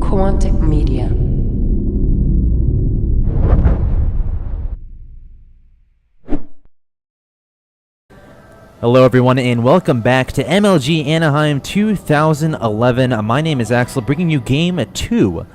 Quantic Media. Hello everyone and welcome back to MLG Anaheim 2011. My name is Axel, bringing you game 2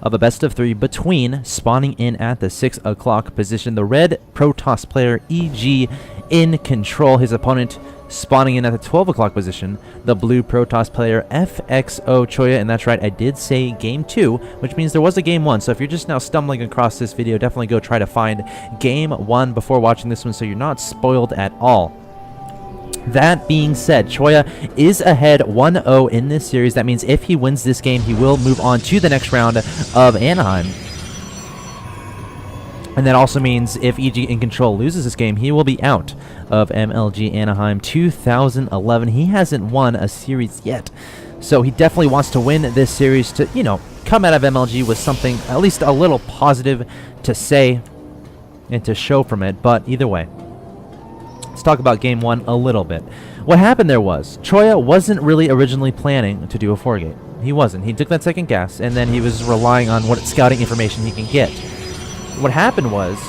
of a best of 3 between spawning in at the 6 o'clock position. The red FXOChoya player EGIncontroL, his opponent spawning in at the 12 o'clock position, the blue FXOChoya player FXOChoya. And that's right, I did say game 2, which means there was a game 1. So if you're just now stumbling across this video, definitely go try to find game 1 before watching this one so you're not spoiled at all. That being said, Choya is ahead 1-0 in this series. That means if he wins this game, he will move on to the next round of Anaheim. And that also means if EGIncontroL loses this game, he will be out of MLG Anaheim 2011. He hasn't won a series yet, so he definitely wants to win this series to, you know, come out of MLG with something at least a little positive to say and to show from it. But either way, let's talk about game 1 a little bit. What happened there was, Choya wasn't really originally planning to do a 4-gate. He wasn't. He took that second gas, and then he was relying on what scouting information he can get. What happened was,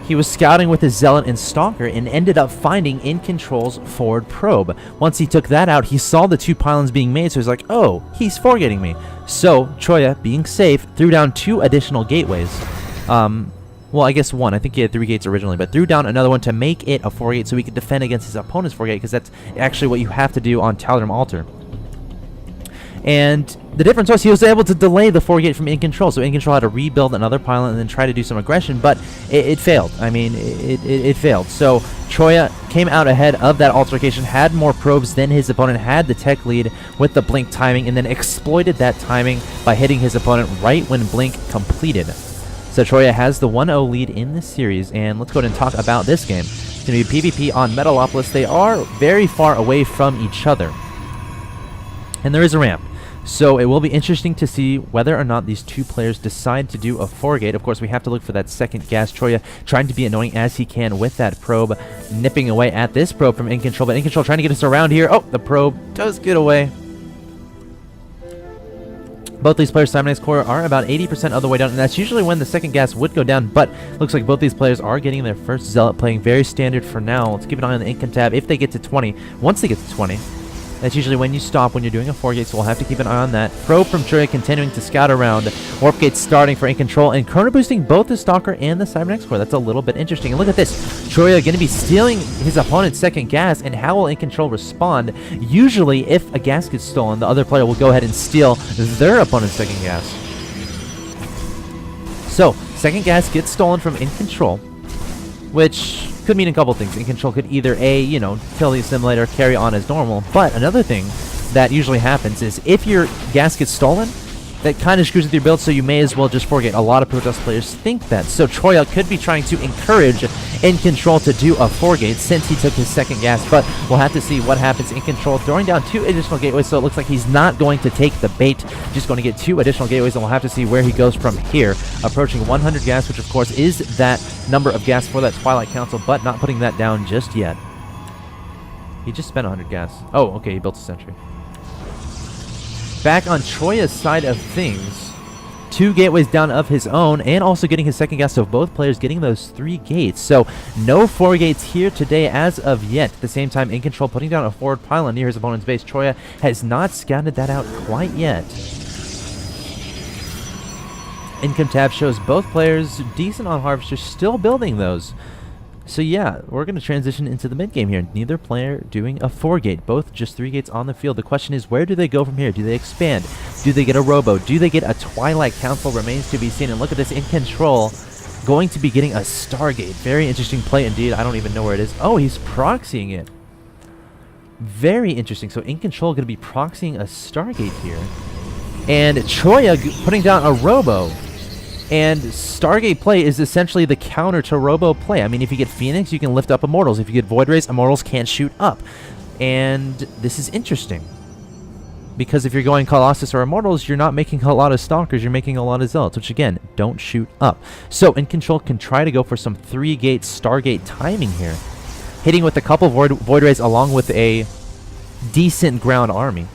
he was scouting with his Zealot and Stalker and ended up finding EGIncontrol's forward probe. Once he took that out, he saw the 2 pylons being made, so he's like, oh, he's 4-gating me. So, Choya, being safe, threw down 2 additional gateways. Well, I guess 1. I think he had 3 gates originally, but threw down another one to make it a 4-gate so he could defend against his opponent's 4-gate, because that's actually what you have to do on Talodrum Altar. And the difference was he was able to delay the 4-gate from EGIncontroL, so EGIncontroL had to rebuild another pylon and then try to do some aggression, but it failed. I mean, it failed. So Choya came out ahead of that altercation, had more probes than his opponent, had the tech lead with the blink timing, and then exploited that timing by hitting his opponent right when blink completed. So Choya has the 1-0 lead in this series, and let's go ahead and talk about this game. It's going to be PvP on Metalopolis. They are very far away from each other, and there is a ramp. So it will be interesting to see whether or not these 2 players decide to do a 4-gate. Of course, we have to look for that second gas. Choya trying to be annoying as he can with that probe, nipping away at this probe from EGIncontroL, but EGIncontroL trying to get us around here. Oh, the probe does get away. Both these players' Cybernetic core are about 80% of the way down, and that's usually when the second gas would go down, but looks like both these players are getting their first Zealot, playing very standard for now. Let's keep an eye on the Income tab if they get to 20. Once they get to 20, that's usually when you stop when you're doing a 4-gate, so we'll have to keep an eye on that. Probe from Choya continuing to scout around. Warp gate starting for EGIncontroL, and chrono boosting both the Stalker and the Cybernetic core. That's a little bit interesting. And look at this. Choya going to be stealing his opponent's second gas, and how will EGIncontroL respond? Usually, if a gas gets stolen, the other player will go ahead and steal their opponent's second gas. So, second gas gets stolen from EGIncontroL, which could mean a couple things. EGIncontroL could either A, you know, kill the assimilator, carry on as normal, but another thing that usually happens is if your gas gets stolen, that kind of screws with your build, so you may as well just 4-gate. A lot of FXOChoya players think that. So Choya could be trying to encourage EGIncontroL to do a 4-gate since he took his second gas, but we'll have to see what happens. EGIncontroL throwing down 2 additional gateways, so it looks like he's not going to take the bait, just going to get 2 additional gateways, and we'll have to see where he goes from here. Approaching 100 gas, which of course is that number of gas for that Twilight Council, but not putting that down just yet. He just spent 100 gas. Oh, okay, he built a sentry. Back on Choya's side of things, 2 gateways down of his own, and also getting his second gas, so both players getting those 3 gates. So no 4-gates here today as of yet. At the same time, EGIncontroL putting down a forward pylon near his opponent's base. Choya has not scouted that out quite yet. Income tab shows both players decent on harvesters, still building those. So yeah, we're going to transition into the mid game here. Neither player doing a 4-gate, both just 3 gates on the field. The question is, where do they go from here? Do they expand? Do they get a robo? Do they get a Twilight Council? Remains to be seen. And look at this, EGIncontroL going to be getting a Stargate. Very interesting play indeed. I don't even know where it is. Oh, he's proxying it. Very interesting. So EGIncontroL going to be proxying a Stargate here. And Choya putting down a robo. And Stargate play is essentially the counter to Robo play. I mean, if you get Phoenix, you can lift up Immortals. If you get Void Rays, Immortals can't shoot up. And this is interesting, because if you're going Colossus or Immortals, you're not making a lot of Stalkers, you're making a lot of Zealots, which again, don't shoot up. So EGIncontroL can try to go for some 3-gate Stargate timing here, hitting with a couple Void Rays along with a decent ground army.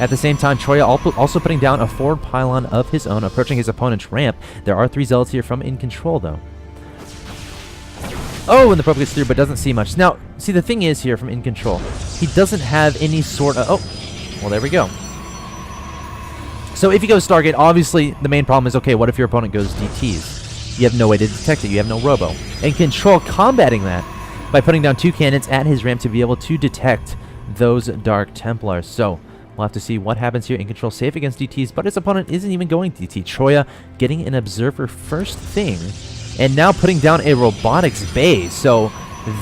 At the same time, Choya also putting down a forward pylon of his own, approaching his opponent's ramp. There are 3 Zealots here from EGIncontroL, though. Oh, and the probe gets through, but doesn't see much. Now, see, the thing is here from EGIncontroL, he doesn't have any sort of... Oh, well, there we go. So if he goes Stargate, obviously the main problem is, okay, what if your opponent goes DTs? You have no way to detect it. You have no robo. EGIncontroL combating that by putting down 2 cannons at his ramp to be able to detect those Dark Templars. So we'll have to see what happens here. EGIncontroL safe against DTs, but his opponent isn't even going DT. Choya getting an Observer first thing, and now putting down a Robotics base. So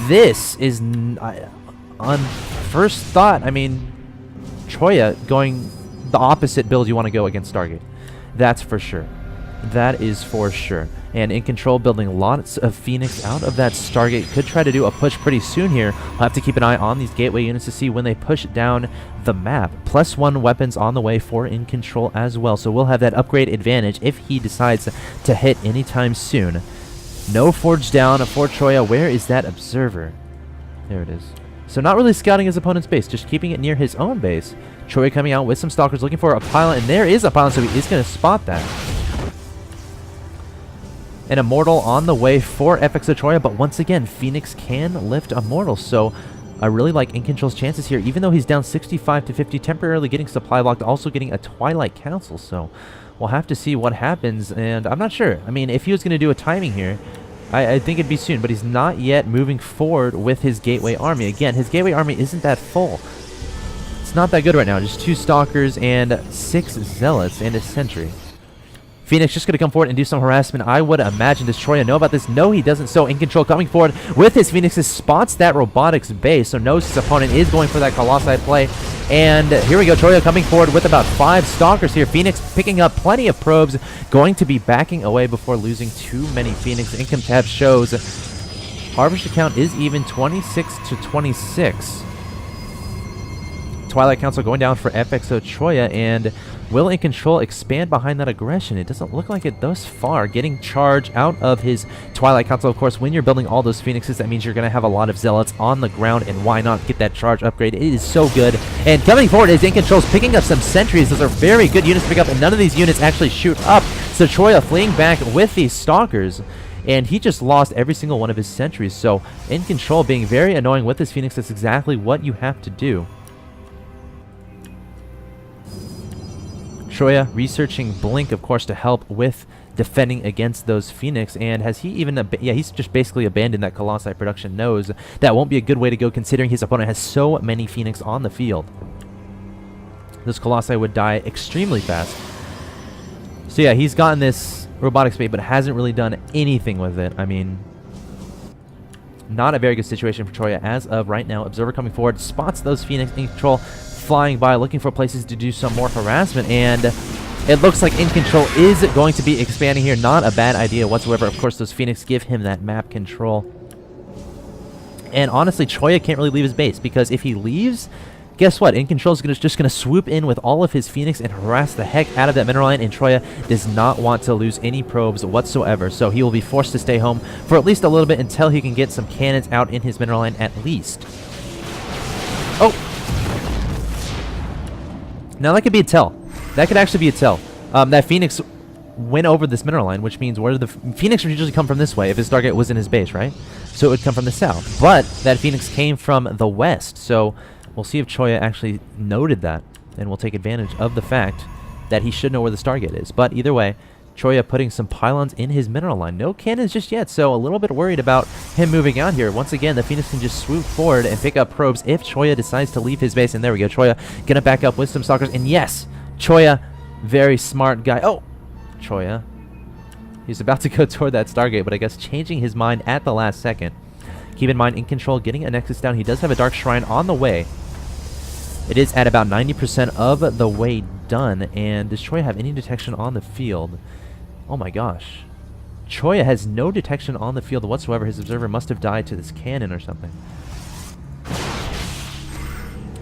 this is, on first thought, I mean, Choya going the opposite build you want to go against Stargate. That's for sure. That is for sure. And EGIncontroL building lots of Phoenix out of that Stargate. Could try to do a push pretty soon here. We'll have to keep an eye on these gateway units to see when they push down the map. +1 weapons on the way for EGIncontroL as well. So we'll have that upgrade advantage if he decides to hit anytime soon. No Forge down for Choya. Where is that Observer? There it is. So not really scouting his opponent's base, just keeping it near his own base. Choya coming out with some Stalkers looking for a pylon, and there is a pylon, so he is going to spot that. An Immortal on the way for FXOChoya, but once again, Phoenix can lift Immortal, so I really like EGIncontrol's chances here, even though he's down 65 to 50, temporarily getting supply locked, also getting a Twilight Council, so we'll have to see what happens, and I'm not sure. I mean, if he was going to do a timing here, I think it'd be soon, but he's not yet moving forward with his Gateway Army. Again, his Gateway Army isn't that full. It's not that good right now. Just 2 Stalkers and 6 Zealots and a Sentry. Phoenix just going to come forward and do some harassment, I would imagine. Does Choya know about this? No, he doesn't. So EGIncontroL coming forward with his Phoenixes, spots that Robotics base, so knows his opponent is going for that Colossi play. And here we go, Choya coming forward with about 5 Stalkers here. Phoenix picking up plenty of probes, going to be backing away before losing too many Phoenix. Income tab shows Harvester count is even 26 to 26. Twilight Council going down for FXOChoya, and will EGIncontroL expand behind that aggression? It doesn't look like it thus far. Getting charge out of his Twilight Council. Of course, when you're building all those Phoenixes, that means you're going to have a lot of Zealots on the ground, and why not get that charge upgrade? It is so good. And coming forward is EGIncontrol's picking up some Sentries. Those are very good units to pick up, and none of these units actually shoot up. So Choya fleeing back with these Stalkers, and he just lost every single one of his Sentries. So EGIncontrol being very annoying with his Phoenix. That's exactly what you have to do. Choya researching Blink, of course, to help with defending against those Phoenix. And has he even... yeah, he's just basically abandoned that Colossi production. Knows that won't be a good way to go, considering his opponent has so many Phoenix on the field. Those Colossi would die extremely fast. So yeah, he's gotten this Robotics bait, but hasn't really done anything with it. I mean, not a very good situation for Choya as of right now. Observer coming forward, spots those Phoenix. EGIncontrol flying by, looking for places to do some more harassment, and it looks like EGIncontrol is going to be expanding here. Not a bad idea whatsoever. Of course, those Phoenix give him that map control. And honestly, Choya can't really leave his base, because if he leaves, guess what? EGIncontrol is just going to swoop in with all of his Phoenix and harass the heck out of that mineral line, and Choya does not want to lose any probes whatsoever, so he will be forced to stay home for at least a little bit until he can get some cannons out in his mineral line at least. Oh! Now that could be a tell. That could actually be a tell. That Phoenix went over this mineral line, which means where the Phoenix would usually come from this way if his target was in his base, right? So it would come from the south. But that Phoenix came from the west. So we'll see if Choya actually noted that, and we'll take advantage of the fact that he should know where the Stargate is. But either way, Choya putting some pylons in his mineral line. No cannons just yet, so a little bit worried about him moving out here. Once again, the Phoenix can just swoop forward and pick up probes if Choya decides to leave his base. And there we go, Choya gonna back up with some Stalkers. And yes, Choya, very smart guy. Oh, Choya. He's about to go toward that Stargate, but I guess changing his mind at the last second. Keep in mind, EGIncontrol getting a Nexus down. He does have a Dark Shrine on the way. It is at about 90% of the way done. And does Choya have any detection on the field? Oh my gosh. Choya has no detection on the field whatsoever. His observer must have died to this cannon or something.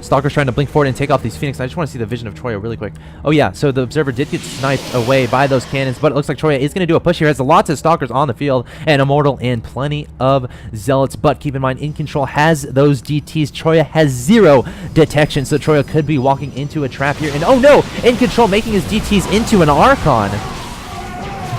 Stalker's trying to blink forward and take off these Phoenix. I just want to see the vision of Choya really quick. Oh yeah, so the Observer did get sniped away by those cannons, but it looks like Choya is going to do a push here. Has lots of Stalkers on the field, and Immortal and plenty of Zealots. But keep in mind, EGIncontroL has those DTs. Choya has 0 detection, so Choya could be walking into a trap here. And oh no, EGIncontroL making his DTs into an Archon.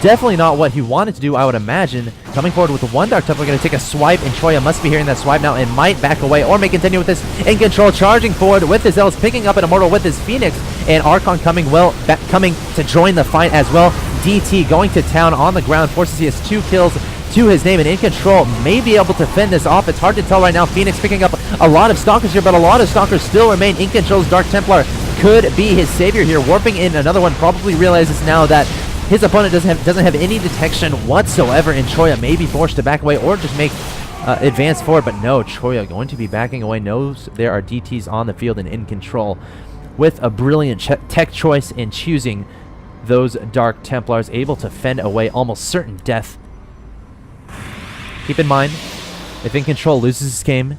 Definitely not what he wanted to do, I would imagine. Coming forward with one Dark Templar, going to take a swipe, and Choya must be hearing that swipe now and might back away or may continue with this. EGIncontroL charging forward with his Zealots, picking up an Immortal with his Phoenix, and Archon coming coming to join the fight as well. DT going to town on the ground, forces he has 2 kills to his name, and EGIncontroL may be able to fend this off. It's hard to tell right now. Phoenix picking up a lot of Stalkers here, but a lot of Stalkers still remain. EGIncontrol's Dark Templar could be his savior here. Warping in another one, probably realizes now that his opponent doesn't have any detection whatsoever, and Choya may be forced to back away or just make advance forward. But no, Choya going to be backing away, knows there are DTs on the field, and EGIncontroL with a brilliant tech choice in choosing those Dark Templars, able to fend away almost certain death. Keep in mind, if EGIncontroL loses this game,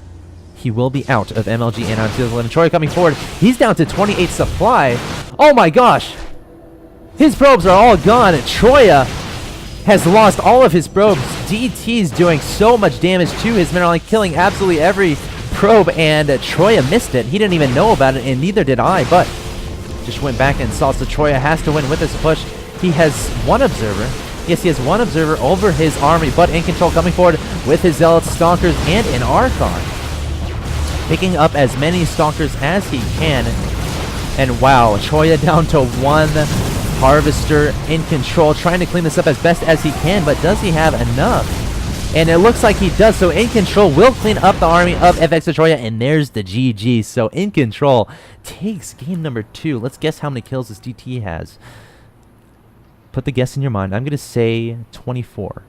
he will be out of MLG Anaheim 2011. Choya coming forward. He's down to 28 supply. Oh my gosh! His probes are all gone. Choya has lost all of his probes. DT's doing so much damage to his mineral line, killing absolutely every probe, and Choya missed it. He didn't even know about it, and neither did I, but just went back and saw. So Choya has to win with this push. He has 1 Observer. Yes, he has 1 Observer over his army, but EGIncontroL coming forward with his Zealots, Stalkers, and an Archon. Picking up as many Stalkers as he can. And wow, Choya down to 1 Harvester. EGIncontroL trying to clean this up as best as he can, but does he have enough? And it looks like he does, so EGIncontroL will clean up the army of FXOChoya, and there's the GG. So EGIncontroL takes game number 2. Let's guess how many kills this DT has. Put the guess in your mind. I'm going to say 24.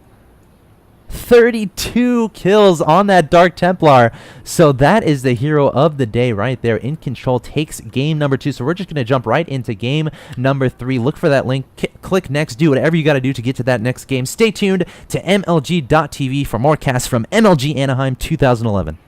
32 kills on that Dark Templar. So that is the hero of the day right there. EGIncontroL takes game number 2. So we're just going to jump right into game number 3. Look for that link. Click next. Do whatever you got to do to get to that next game. Stay tuned to MLG.tv for more casts from MLG Anaheim 2011.